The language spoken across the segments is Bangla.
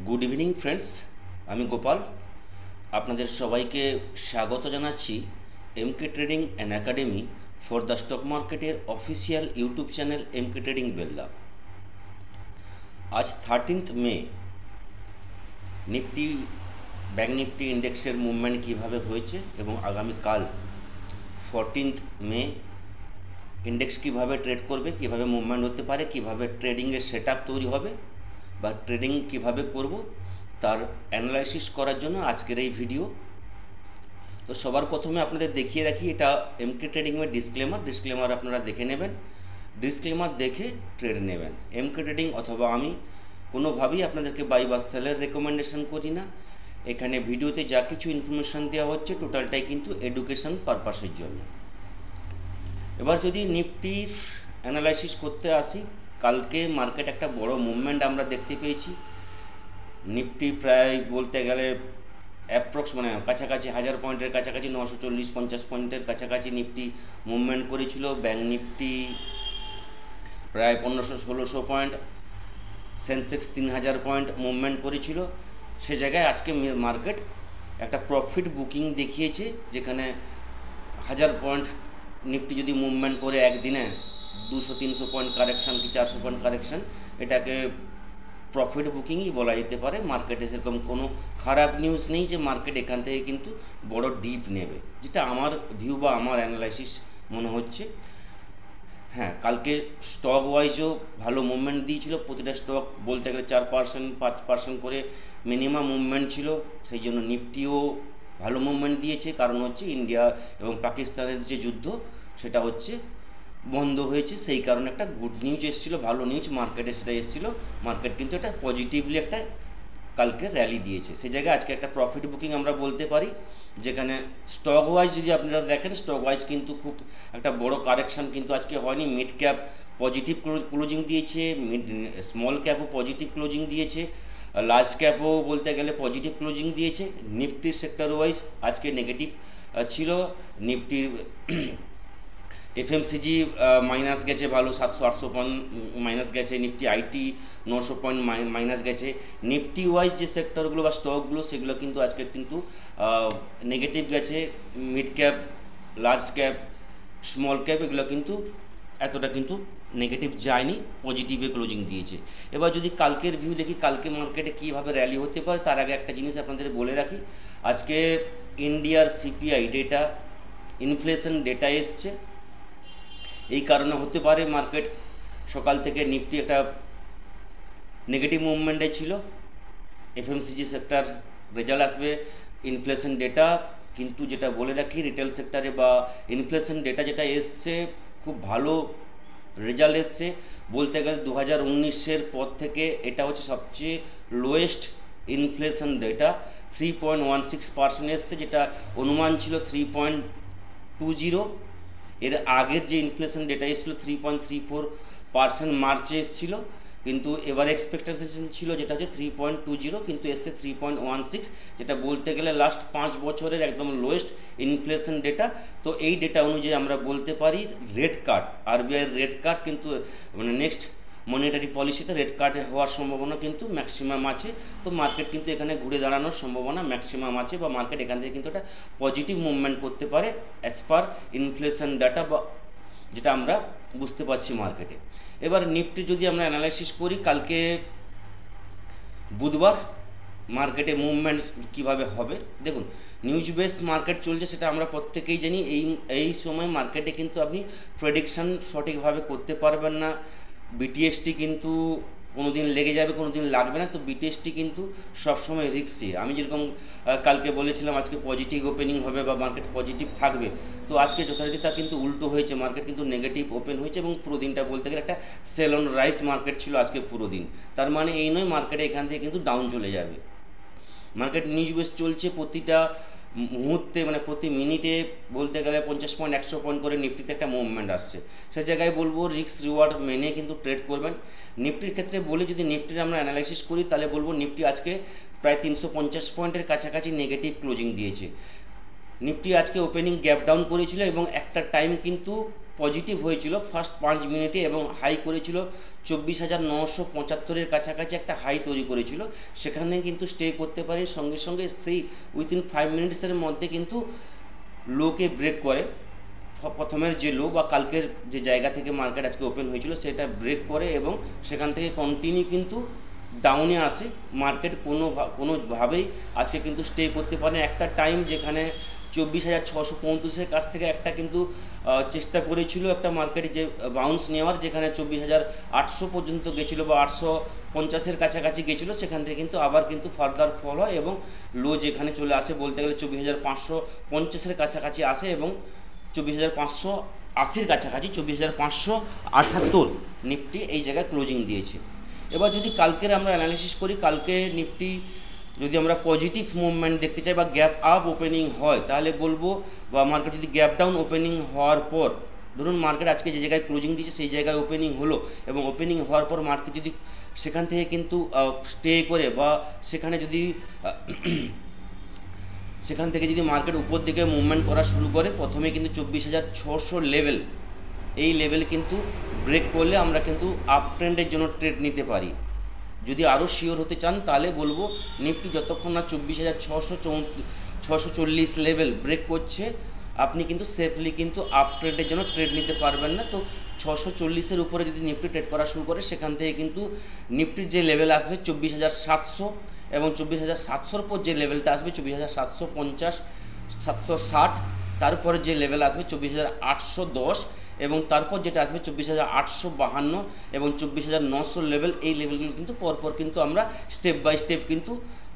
গুড ইভিনিং ফ্রেন্ডস, আমি গোপাল। আপনাদের সবাইকে স্বাগত জানাচ্ছি MK trading and academy for the stock মার্কেটের official YouTube channel MK trading বেল্লা। আজ 13th May Nifty bank Nifty ইন্ডেক্সের মুভমেন্ট কীভাবে হয়েছে এবং আগামীকাল 14th মে ইন্ডেক্স কীভাবে ট্রেড করবে, কীভাবে মুভমেন্ট হতে পারে, কীভাবে ট্রেডিংয়ের সেট আপ তৈরি হবে বা ট্রেডিং কীভাবে করব তার অ্যানালাইসিস করার জন্য আজকের এই ভিডিও। তো সবার প্রথমে আপনাদের দেখিয়ে রাখি, এটা এমকে ট্রেডিংয়ের ডিসক্লেমার আপনারা দেখে নেবেন। ডিসক্লেমার দেখে ট্রেড নেবেন। এমকে ট্রেডিং অথবা আমি কোনোভাবেই আপনাদেরকে বাই বা সেলের রেকমেন্ডেশন করি না। এখানে ভিডিওতে যা কিছু ইনফরমেশান দেওয়া হচ্ছে টোটালটাই কিন্তু এডুকেশন পারপাসের জন্য। এবার যদি নিফটির অ্যানালাইসিস করতে আসি, কালকে মার্কেট একটা বড় মুভমেন্ট আমরা দেখতে পেয়েছি। নিফটি প্রায় বলতে গেলে অ্যাপ্রক্স কাছাকাছি 1000 পয়েন্টের কাছাকাছি 940-50 পয়েন্টের কাছাকাছি নিফটি মুভমেন্ট করেছিল। ব্যাঙ্ক নিফটি প্রায় 1500-1600 পয়েন্ট, সেন্সেক্স 3000 পয়েন্ট মুভমেন্ট করেছিল। সে জায়গায় আজকে মার্কেট একটা প্রফিট বুকিং দেখিয়েছে, যেখানে 1000 পয়েন্ট নিফটি যদি মুভমেন্ট করে একদিনে 200-300 পয়েন্ট কারেকশান কি 400 পয়েন্ট কারেকশান, এটাকে প্রফিট বুকিংই বলা যেতে পারে। মার্কেটে সেরকম কোনো খারাপ নিউজ নেই যে মার্কেট এখান থেকে কিন্তু বড় ডিপ নেবে, যেটা আমার ভিউ বা আমার অ্যানালাইসিস মনে হচ্ছে। হ্যাঁ, কালকে স্টক ওয়াইজও ভালো মুভমেন্ট দিয়েছিল। প্রতিটা স্টক বলতে গেলে 4%, 5% করে মিনিমাম মুভমেন্ট ছিল। সেই জন্য নিফটিও ভালো মুভমেন্ট দিয়েছে। কারণ হচ্ছে ইন্ডিয়া এবং পাকিস্তানের যে যুদ্ধ, সেটা হচ্ছে বন্ধ হয়েছে। সেই কারণে একটা গুড নিউজ এসেছিলো, ভালো নিউজ মার্কেটে সেটা এসেছিলো। মার্কেট কিন্তু একটা পজিটিভলি একটা কালকে র্যালি দিয়েছে। সেই জায়গায় আজকে একটা প্রফিট বুকিং আমরা বলতে পারি, যেখানে স্টক ওয়াইজ যদি আপনারা দেখেন, স্টক ওয়াইজ কিন্তু খুব একটা বড় কারেকশান কিন্তু আজকে হয়নি। মিড ক্যাপ পজিটিভ ক্লোজিং দিয়েছে, স্মল ক্যাপও পজিটিভ ক্লোজিং দিয়েছে, লার্জ ক্যাপও বলতে গেলে পজিটিভ ক্লোজিং দিয়েছে। নিফটির সেক্টর ওয়াইজ আজকে নেগেটিভ ছিল। নিফটির এফএমসিজি মাইনাস গেছে ভালো, 700-800 পয়েন্ট মাইনাস গেছে। নিফটি আইটি 900 পয়েন্ট মাইনাস গেছে। নিফটি ওয়াইজ যে সেক্টরগুলো বা স্টকগুলো, সেগুলো কিন্তু আজকে কিন্তু নেগেটিভ গেছে। Mid cap, large cap, small cap এগুলো কিন্তু এতটা কিন্তু নেগেটিভ যায়নি, পজিটিভে ক্লোজিং দিয়েছে। এবার যদি কালকের ভিউ দেখি, কালকে মার্কেটে কীভাবে র্যালি হতে পারে, তার আগে একটা জিনিস আপনাদের বলে রাখি। আজকে ইন্ডিয়ার সিপিআই ডেটা, ইনফ্লেশন ডেটা এসছে। এই কারণে হতে পারে মার্কেট সকাল থেকে নিফটি একটা নেগেটিভ মুভমেন্টে ছিল। এফএমসিজি সেক্টর রেজাল্ট আসবে, ইনফ্লেশন ডেটা, কিন্তু যেটা বলে রাখি রিটেল সেক্টরে বা ইনফ্লেশন ডেটা যেটা এসছে খুব ভালো রেজাল্ট এসছে। বলতে গেলে 2019-এর পর থেকে এটা হচ্ছে সবচেয়ে লোয়েস্ট ইনফ্লেশন ডেটা। 3.16% এসছে, যেটা অনুমান ছিল 3.20। এর আগের যে ইনফ্লেশন ডেটা এসেছিল 3.34% মার্চে এসেছিলো, কিন্তু এবার এক্সপেকটেশন ছিল যেটা হচ্ছে 3.20, কিন্তু এসছে 3.16, যেটা বলতে গেলে লাস্ট 5 বছরের একদম লোয়েস্ট ইনফ্লেশন ডেটা। তো এই ডেটা অনুযায়ী আমরা বলতে পারি রেড কার্ড, আরবিআইয়ের রেড কার্ড কিন্তু নেক্সট মনিটারি পলিসিতে রেড কার্ড হওয়ার সম্ভাবনা কিন্তু ম্যাক্সিমাম আছে। তো মার্কেট কিন্তু এখানে ঘুরে দাঁড়ানোর সম্ভাবনা ম্যাক্সিমাম আছে, বা মার্কেট এখান থেকে কিন্তু একটা পজিটিভ মুভমেন্ট করতে পারে অ্যাজ পার ইনফ্লেশন ডাটা, বা যেটা আমরা বুঝতে পারছি মার্কেটে। এবার নিফটি যদি আমরা অ্যানালাইসিস করি, কালকে বুধবার মার্কেটে মুভমেন্ট কিভাবে হবে দেখুন। নিউজ বেস মার্কেট চলছে, সেটা আমরা প্রত্যেকেই জানি। এই সময় মার্কেটে কিন্তু আপনি প্রেডিকশান সঠিকভাবে করতে পারবেন না। বিটিএসটি কিন্তু কোনো দিন লেগে যাবে, কোনো দিন লাগবে না। তো বিটিএসটি কিন্তু সবসময় রিস্কি। আমি যেরকম কালকে বলেছিলাম আজকে পজিটিভ ওপেনিং হবে বা মার্কেট পজিটিভ থাকবে, তো আজকে যথারীতি তা কিন্তু উল্টো হয়েছে। মার্কেট কিন্তু নেগেটিভ ওপেন হয়েছে এবং পুরো দিনটা বলতে গেলে একটা সেল অন রাইস মার্কেট ছিল আজকে পুরো দিন। তার মানে এই নয় মার্কেটে এখান থেকে কিন্তু ডাউন চলে যাবে। মার্কেট নিউজ বেস চলছে, প্রতিটা মুহূর্তে প্রতি মিনিটে বলতে গেলে 50 পয়েন্ট 100 পয়েন্ট করে নিফটিতে একটা মুভমেন্ট আসছে। সে জায়গায় বলবো রিস্ক রিওয়ার্ড মেনে কিন্তু ট্রেড করবেন। নিফটির ক্ষেত্রে বলে যদি নিফটির আমরা অ্যানালাইসিস করি, তাহলে বলবো নিফটি আজকে প্রায় 350 পয়েন্টের কাছাকাছি নেগেটিভ ক্লোজিং দিয়েছে। নিফটি আজকে ওপেনিং গ্যাপ ডাউন করেছিল এবং একটা টাইম কিন্তু পজিটিভ হয়েছিল ফার্স্ট 5 মিনিটে এবং হাই করেছিল 24,975-এর কাছাকাছি একটা হাই তৈরি করেছিল, সেখানে কিন্তু স্টে করতে পারে। সঙ্গে সঙ্গে সেই উইথিন 5 মিনিটসের মধ্যে কিন্তু লোকে ব্রেক করে, প্রথমের যে লো বা কালকের যে জায়গা থেকে মার্কেট আজকে ওপেন হয়েছিল সেটা ব্রেক করে এবং সেখান থেকে কন্টিনিউ কিন্তু ডাউনে আসে। মার্কেট কোনোভাবেই আজকে কিন্তু স্টে করতে পারে। একটা টাইম যেখানে 24,635-এর কাছ থেকে একটা কিন্তু চেষ্টা করেছিল একটা মার্কেট যে বাউন্স নেওয়ার, যেখানে 24,800 পর্যন্ত গেছিলো বা 850-এর কাছাকাছি গেছিলো, সেখান থেকে কিন্তু আবার কিন্তু ফার্দার ফল হয় এবং লো যেখানে চলে আসে বলতে গেলে 24,550-এর কাছাকাছি আসে এবং 24,580-এর কাছাকাছি 24,578 নিফটি এই জায়গায় ক্লোজিং দিয়েছে। এবার যদি কালকের আমরা অ্যানালিসিস করি, কালকে নিফটি যদি আমরা পজিটিভ মুভমেন্ট দেখতে চাই বা গ্যাপ আপ ওপেনিং হয় তাহলে বলবো, বা মার্কেট যদি গ্যাপ ডাউন ওপেনিং হওয়ার পর, ধরুন মার্কেট আজকে যে জায়গায় ক্লোজিং দিয়েছে সেই জায়গায় ওপেনিং হলো এবং ওপেনিং হওয়ার পর মার্কেট যদি সেখান থেকে কিন্তু স্টে করে বা সেখানে যদি সেখান থেকে যদি মার্কেট উপর দিকে মুভমেন্ট করা শুরু করে, প্রথমে কিন্তু 24,600 লেভেল, এই লেভেল কিন্তু ব্রেক করলে আমরা কিন্তু আপ ট্রেন্ডের জন্য ট্রেড নিতে পারি। যদি আরও শিওর হতে চান তাহলে বলবো নিফটি যতক্ষণ না 24,640 লেভেল ব্রেক করছে আপনি কিন্তু সেফলি কিন্তু আপ ট্রেডের জন্য ট্রেড নিতে পারবেন না। তো 640-এর উপরে যদি নিফটি ট্রেড করা শুরু করে সেখান থেকে কিন্তু নিফটির যে লেভেল আসবে 24,700 এবং 24,700-র পর যে লেভেলটা আসবে 24,750, 760, তারপরে যে লেভেল আসবে 24,810 এবং তারপর যেটা আসবে 24,852 এবং 24,900 লেভেল, এই লেভেলগুলো কিন্তু পরপর কিন্তু আমরা স্টেপ বাই স্টেপ কিন্তু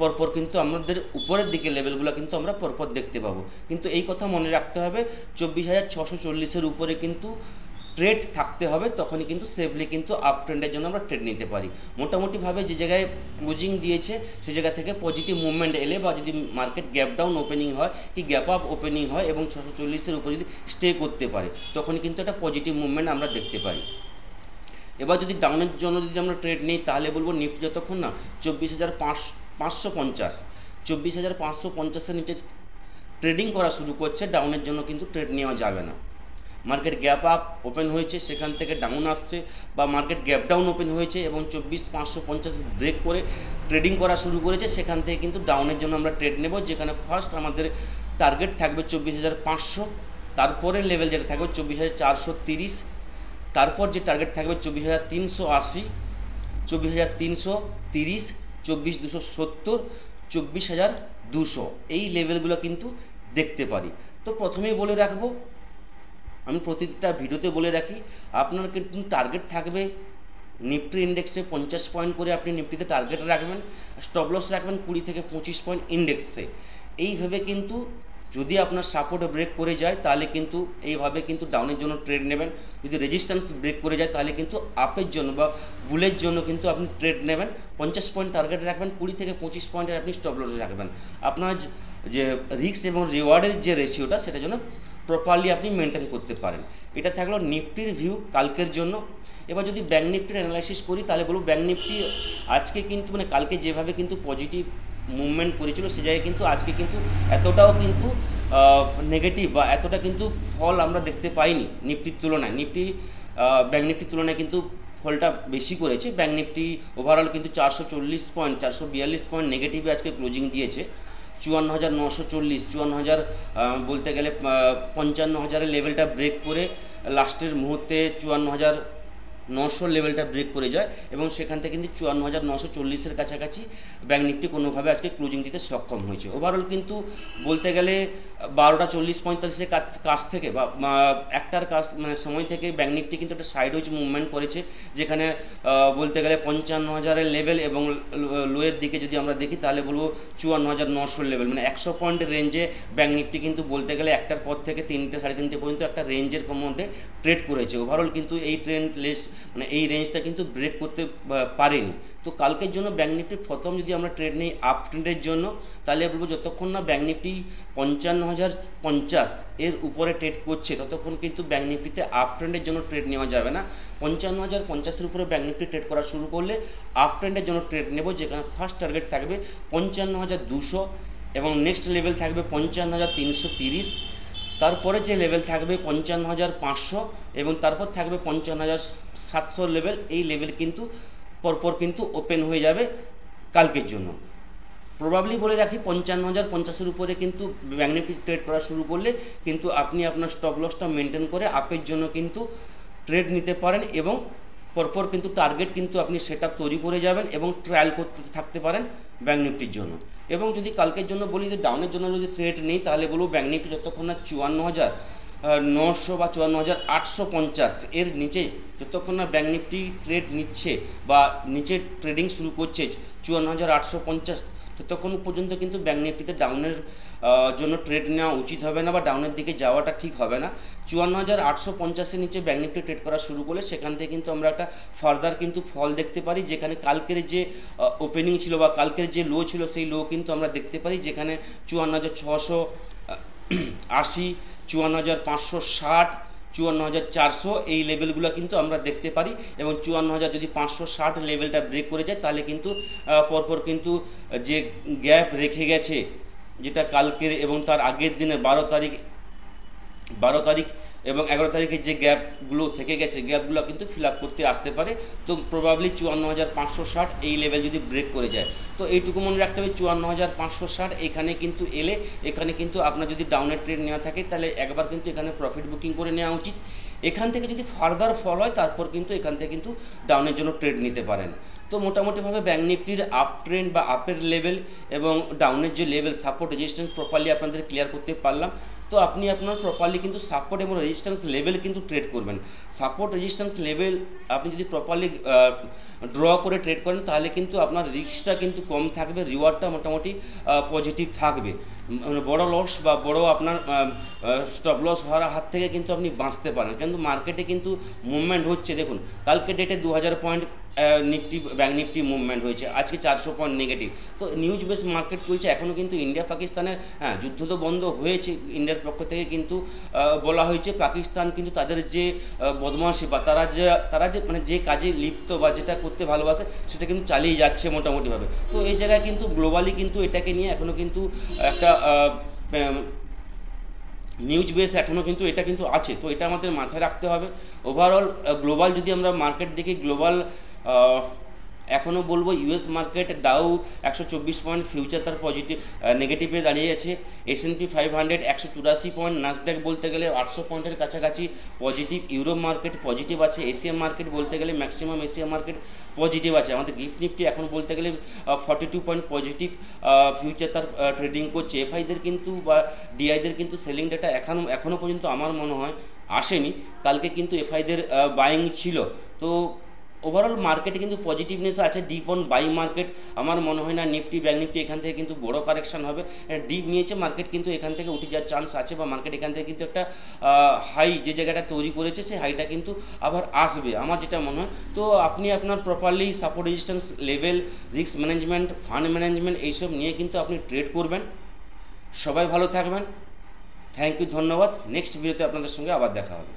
পরপর কিন্তু আমাদের উপরের দিকে লেভেলগুলো কিন্তু আমরা পরপর দেখতে পাবো। কিন্তু এই কথা মনে রাখতে হবে 24,640-এর উপরে কিন্তু ট্রেড থাকতে হবে, তখনই কিন্তু সেফলি কিন্তু আপ ট্রেন্ডের জন্য আমরা ট্রেড নিতে পারি। মোটামুটিভাবে যে জায়গায় ক্লোজিং দিয়েছে সেই জায়গা থেকে পজিটিভ মুভমেন্ট এলে বা যদি মার্কেট গ্যাপ ডাউন ওপেনিং হয় কি গ্যাপ আপ ওপেনিং হয় এবং 640-এর উপরে যদি স্টে করতে পারে তখনই কিন্তু একটা পজিটিভ মুভমেন্ট আমরা দেখতে পাই। এবার যদি ডাউনের জন্য যদি আমরা ট্রেড নিই তাহলে বলবো নিফটি যতক্ষণ না 24,550, 24,550-এর নিচে ট্রেডিং করা শুরু করছে ডাউনের জন্য কিন্তু ট্রেড নেওয়া যাবে না। মার্কেট গ্যাপ আপ ওপেন হয়েছে সেখান থেকে ডাউন আসছে বা মার্কেট গ্যাপ ডাউন ওপেন হয়েছে এবং 24,550 ব্রেক করে ট্রেডিং করা শুরু করেছে, সেখান থেকে কিন্তু ডাউনের জন্য আমরা ট্রেড নেব, যেখানে ফার্স্ট আমাদের টার্গেট থাকবে 24,500, তারপরে লেভেল যেটা থাকবে 24,430, তারপর যে টার্গেট থাকবে 24,380, 24,330, 24,270, 24,200, এই লেভেলগুলো কিন্তু দেখতে পারি। তো প্রথমেই বলে রাখবো, আমি প্রতিটা ভিডিওতে বলে রাখি, আপনার কিন্তু টার্গেট থাকবে নিফটি ইন্ডেক্সে 50 পয়েন্ট করে আপনি নিফটিতে টার্গেট রাখবেন, স্টপ লস রাখবেন 20 থেকে 25 পয়েন্ট ইন্ডেক্সে। এইভাবে কিন্তু যদি আপনার সাপোর্ট ব্রেক করে যায় তাহলে কিন্তু এইভাবে কিন্তু ডাউনের জন্য ট্রেড নেবেন, যদি রেজিস্ট্যান্স ব্রেক করে যায় তাহলে কিন্তু আপের জন্য বা বুলের জন্য কিন্তু আপনি ট্রেড নেবেন। 50 পয়েন্ট টার্গেট রাখবেন, 20 থেকে 25 পয়েন্টের আপনি স্টপ লস রাখবেন। আপনার যে রিস্ক এবং রিওয়ার্ডের যে রেশিওটা সেটা যেন প্রপারলি আপনি মেনটেন করতে পারেন। এটা থাকলো নিফটির ভিউ কালকের জন্য। এবার যদি ব্যাঙ্ক নিফটির অ্যানালাইসিস করি তাহলে বলবো ব্যাঙ্ক নিফটি আজকে কিন্তু মানে কালকে যেভাবে কিন্তু পজিটিভ মুভমেন্ট করেছিল সে জায়গায় কিন্তু আজকে কিন্তু এতটাও কিন্তু নেগেটিভ বা এতটা কিন্তু ফল আমরা দেখতে পাইনি নিফটির তুলনায়। ব্যাঙ্ক নিফটির তুলনায় কিন্তু ফলটা বেশি করেছে। ব্যাঙ্ক নিফটি ওভারঅল কিন্তু 440 পয়েন্ট 442 পয়েন্ট নেগেটিভে আজকে ক্লোজিং দিয়েছে। 54,940, 54,000 বলতে গেলে 55,000-এর লেভেলটা ব্রেক করে লাস্টের মুহূর্তে 54,900 লেভেলটা ব্রেক করে যায় এবং সেখান থেকে কিন্তু 54,940-এর কাছাকাছি ব্যাঙ্ক নিফটি কোনোভাবে আজকে ক্লোজিং দিতে সক্ষম হয়েছে। ওভারঅল কিন্তু বলতে গেলে 12:40-45-এর কাছ থেকে বা একটার কাছ মানে সময় থেকে ব্যাঙ্ক নিফটি কিন্তু একটা সাইডওয়েজ মুভমেন্ট করেছে, যেখানে বলতে গেলে 55,000-এর লেভেল এবং লোয়ের দিকে যদি আমরা দেখি তাহলে বলবো 54,900 লেভেল, মানে 100 পয়েন্টের রেঞ্জে ব্যাঙ্ক নিফটি কিন্তু বলতে গেলে একটার পর থেকে 3টে 3:30 পর্যন্ত একটা রেঞ্জের মধ্যে ট্রেড করেছে। ওভারঅল কিন্তু এই মানে এই রেঞ্জটা কিন্তু ব্রেক করতে পারেনি। তো কালকের জন্য ব্যাঙ্ক নিফটি প্রথম যদি আমরা ট্রেড নিই আপ ট্রেন্ডের জন্য তাহলে বলবো যতক্ষণ না ব্যাঙ্ক নিফটি 55,050 এর উপরে ট্রেড করছে ততক্ষণ কিন্তু ব্যাঙ্ক নিফটিতে আপ ট্রেন্ডের জন্য ট্রেড নেওয়া যাবে না। 55,050-এর উপরে ব্যাঙ্ক নিফটি ট্রেড করা শুরু করলে আপ ট্রেন্ডের জন্য ট্রেড নেব, যেখানে ফার্স্ট টার্গেট থাকবে 55,200 এবং নেক্সট লেভেল থাকবে 55,330, তারপরে যে লেভেল থাকবে 55,500 এবং তারপর থাকবে 55,700 লেভেল। এই লেভেল কিন্তু পরপর কিন্তু ওপেন হয়ে যাবে কালকের জন্য। প্রবাবলি বলে রাখি 55,050-এর উপরে কিন্তু ব্যাঙ্ক নিফটি ট্রেড করা শুরু করলে কিন্তু আপনি আপনার স্টপ লসটা মেনটেন করে আপের জন্য কিন্তু ট্রেড নিতে পারেন এবং পরপর কিন্তু টার্গেট কিন্তু আপনি সেট তৈরি করে যাবেন এবং ট্রায়াল করতে থাকতে পারেন ব্যাঙ্ক নিফটির জন্য। এবং যদি কালকের জন্য বলি যে ডাউনের জন্য যদি ট্রেড নেই তাহলে বলবো ব্যাঙ্ক নিফটি যতক্ষণ না 54,900 বা 54,850 এর নিচে যতক্ষণ না ব্যাঙ্ক নিফটি ট্রেড নিচ্ছে বা নিচে ট্রেডিং শুরু করছে 54,850, ততক্ষণ পর্যন্ত কিন্তু ব্যাঙ্ক নিফটিতে ডাউনের জন্য ট্রেড নেওয়া উচিত হবে না বা ডাউনের দিকে যাওয়াটা ঠিক হবে না। 54,850-এর নিচে ব্যাঙ্ক নিফটি ট্রেড করা শুরু করলে সেখান থেকে কিন্তু আমরা একটা ফার্দার কিন্তু ফল দেখতে পারি, যেখানে কালকের যে ওপেনিং ছিল বা কালকের যে লো ছিল সেই লো কিন্তু আমরা দেখতে পারি, যেখানে 54,680, 54,560, 54,400 এই লেভেলগুলো কিন্তু আমরা দেখতে পারি। এবং 54,000 যদি 560 লেভেলটা ব্রেক করে যায় তাহলে কিন্তু পরপর কিন্তু যে গ্যাপ রেখে গেছে যেটা কালকের এবং তার আগের দিনের 12 তারিখ এবং 11 তারিখের যে গ্যাপগুলো থেকে গেছে গ্যাপগুলো কিন্তু ফিল আপ করতে আসতে পারে। তো প্রবাবলি 54,560 এই লেভেল যদি ব্রেক করে যায় তো এইটুকু মনে রাখতে হবে 54,560 এখানে কিন্তু এলে এখানে কিন্তু আপনার যদি ডাউনের ট্রেড নেওয়া থাকে তাহলে একবার কিন্তু এখানে প্রফিট বুকিং করে নেওয়া উচিত। এখান থেকে যদি ফার্দার ফল হয় তারপর কিন্তু এখান থেকে কিন্তু ডাউনের জন্য ট্রেড নিতে পারেন। তো মোটামুটিভাবে ব্যাঙ্ক নিফটির আপ ট্রেন্ড বা আপের লেভেল এবং ডাউনের যে লেভেল সাপোর্ট রেজিস্ট্যান্স প্রপারলি আপনাদের ক্লিয়ার করতে পারলাম। তো আপনি আপনার প্রপারলি কিন্তু সাপোর্ট এবং রেজিস্ট্যান্স লেভেল কিন্তু ট্রেড করবেন। সাপোর্ট রেজিস্ট্যান্স লেভেল আপনি যদি প্রপারলি ড্র করে ট্রেড করেন তাহলে কিন্তু আপনার রিস্কটা কিন্তু কম থাকবে, রিওয়ার্ডটা মোটামুটি পজিটিভ থাকবে। বড় লস বা বড় আপনার স্টপ লস হওয়ার হাত থেকে কিন্তু আপনি বাঁচতে পারেন। কিন্তু মার্কেটে কিন্তু মুভমেন্ট হচ্ছে, দেখুন কালকে ডেটে 2000 point Nifty bank Nifty movement হয়েছে, আজকে 400 পয়েন্ট নেগেটিভ। তো নিউজ বেস মার্কেট চলছে এখনও কিন্তু ইন্ডিয়া পাকিস্তানের যুদ্ধ তো বন্ধ হয়েছে, ইন্ডিয়ার পক্ষ থেকে কিন্তু বলা হয়েছে পাকিস্তান কিন্তু তাদের যে বদমাশি বা তারা যে মানে যে কাজে লিপ্ত বা যেটা করতে ভালোবাসে সেটা কিন্তু চালিয়ে যাচ্ছে মোটামুটিভাবে। তো এই জায়গায় কিন্তু গ্লোবালি কিন্তু এটাকে নিয়ে এখনও কিন্তু একটা নিউজ বেস এখনও কিন্তু এটা কিন্তু আছে। তো এটা আমাদের মাথায় রাখতে হবে। ওভারঅল গ্লোবাল যদি আমরা মার্কেট দেখি, গ্লোবাল এখনও বলবো US market Dow 124 point future তার পজিটিভ নেগেটিভে দাঁড়িয়ে আছে, S&P 500 184 পয়েন্ট, নাসড্যাক বলতে গেলে 800 পয়েন্টের কাছাকাছি পজিটিভ, ইউরোপ মার্কেট পজিটিভ আছে, এশিয়া মার্কেট বলতে গেলে ম্যাক্সিমাম এশিয়া মার্কেট পজিটিভ আছে। আমাদের গিফট নিফটি এখন বলতে গেলে 42 পয়েন্ট পজিটিভ ফিউচার তার ট্রেডিং করছে। এফআইদের কিন্তু বা ডিআইদের কিন্তু সেলিং ডেটা এখনও পর্যন্ত আমার মনে হয় আসেনি, কালকে কিন্তু এফআইদের বাইং ছিল। তো ওভারঅল মার্কেটে কিন্তু পজিটিভনেস আছে, ডিপ অন বাই মার্কেট। আমার মনে হয় না নিফটি ব্যাঙ্ক নিফটি এখান থেকে কিন্তু বড় কারেকশন হবে, ডিপ নিয়েছে মার্কেট কিন্তু এখান থেকে উঠে যাওয়ার চান্স আছে বা মার্কেট এখান থেকে কিন্তু একটা হাই যে জায়গাটা তৈরি করেছে সেই হাইটা কিন্তু আবার আসবে আমার যেটা মনে হয়। তো আপনি আপনার properly support resistance level, risk management, fund management এইসব নিয়ে কিন্তু আপনি ট্রেড করবেন। সবাই ভালো থাকবেন, থ্যাংক ইউ, ধন্যবাদ। নেক্সট ভিডিওতে আপনাদের সঙ্গে আবার দেখা হবে।